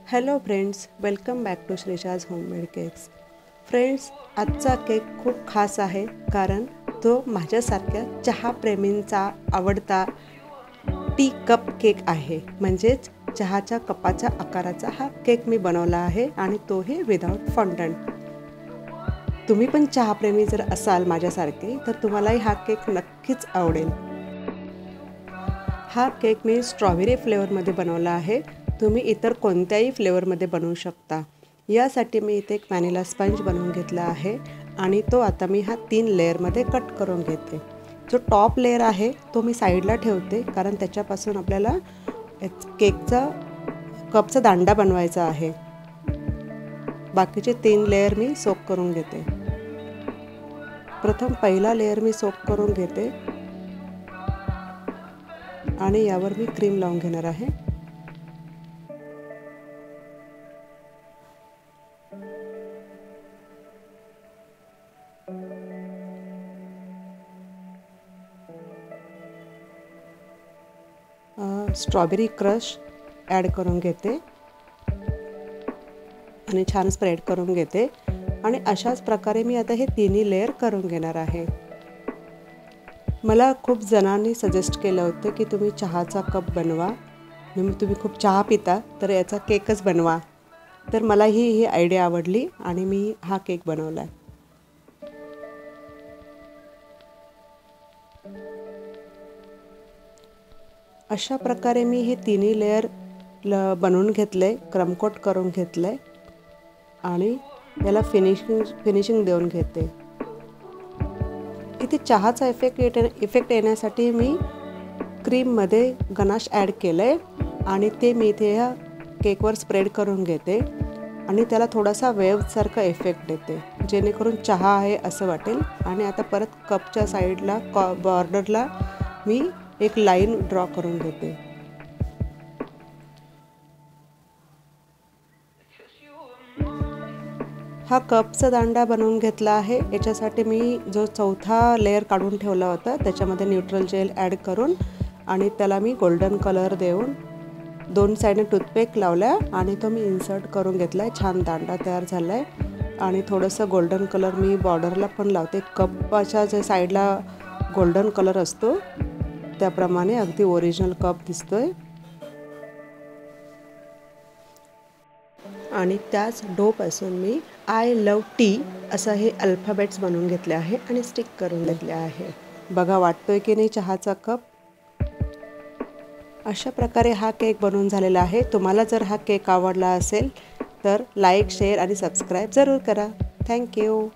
Hello friends, welcome back to Shreeja's homemade cakes. Friends, आजचा cake खूप खास आहे कारण तो माझ्यासारख्या चहा प्रेमींचा आवडता टी कप केक आहे। म्हणजेच चहाच्या कपाच्या आकाराचा हा केक मी बनवला आहे आणि तोही विदाउट फॉन्डंट। तुम्ही पण चहा प्रेमी जर असाल माझ्यासारखे तर तुम्हालाही हा केक नक्कीच आवडेल। हा केक मी स्ट्रॉबेरी फ्लेवरमध्ये बनवला आहे। तुम्ही इतर कोणत्याही फ्लेवरमध्ये बनवू शकता। यासाठी मी इथे एक व्हॅनिला स्पंज बनवून घेतला आहे आणि तो आता मी हा 3 लेयरमध्ये कट करून घेते। जो टॉप लेयर आहे तो मी साईडला ठेवते कारण त्याच्यापासून आपल्याला केकचा कपचा दांडा बनवायचा आहे। बाकीचे 3 लेयर मी सोक करून घेते। प्रथम पहिला लेयर मी सोक करून घेते आणि यावर मी क्रीम लावून घेणार आहे। स्ट्रॉबेरी क्रश ॲड करून घेते आणि छान स्प्रेड करून घेते आणि अशाच प्रकारे मी आता हे तिन्ही लेयर करून घेणार आहे। मला खूप जणांनी सजेस्ट केलं होतं की तुम्ही चहाचा कप बनवा, तुम्ही खूप चहा पिता तर याचा केकच बनवा। तर मला ही आयडिया आवडली आणि मी हा केक बनवला। अशा प्रकारे मी हे तिन्ही लेयर बनवून घेतले, क्रमकोट करून घेतले आणि याला फिनिशिंग देऊन घेते। इथे चहाचा इफेक्ट येण्यासाठी मी क्रीममध्ये गनाश ॲड केलंय आणि ते मी इथे या केकवर स्प्रेड करून घेते आणि त्याला थोडासा वेव्हसारखा इफेक्ट देते जेणेकरून चहा आहे असं वाटेल। आणि आता परत कपच्या साईडला बॉर्डरला मी एक लाईन ड्रॉ करून घेते। हा कपचा दांडा बनवून घेतला आहे। याच्यासाठी मी जो चौथा लेयर काढून ठेवला होता त्याच्यामध्ये न्यूट्रल जेल ॲड करून आणि त्याला मी गोल्डन कलर देऊन 2 साईडने टूथपेक लावल्या आणि तो मी इन्सर्ट करून घेतलाय। छान दांडा तयार झालाय आणि थोडंसं गोल्डन कलर मी बॉर्डरला पण लावते। कपच्या जे साईडला गोल्डन कलर असतो त्याप्रमाणे अगदी ओरिजिनल कप दिसतोय। आणि त्याच डोपासून मी आय लव टी असं हे अल्फाबेट्स बनवून घेतले आहे आणि स्टिक करून घेतले आहे। बघा वाटतोय की नाही चहाचा कप। अशा प्रकारे हा केक बनवून झालेला आहे। तुम्हाला जर हा केक आवडला असेल तर लाईक, शेअर आणि सबस्क्राईब जरूर करा। थँक्यू।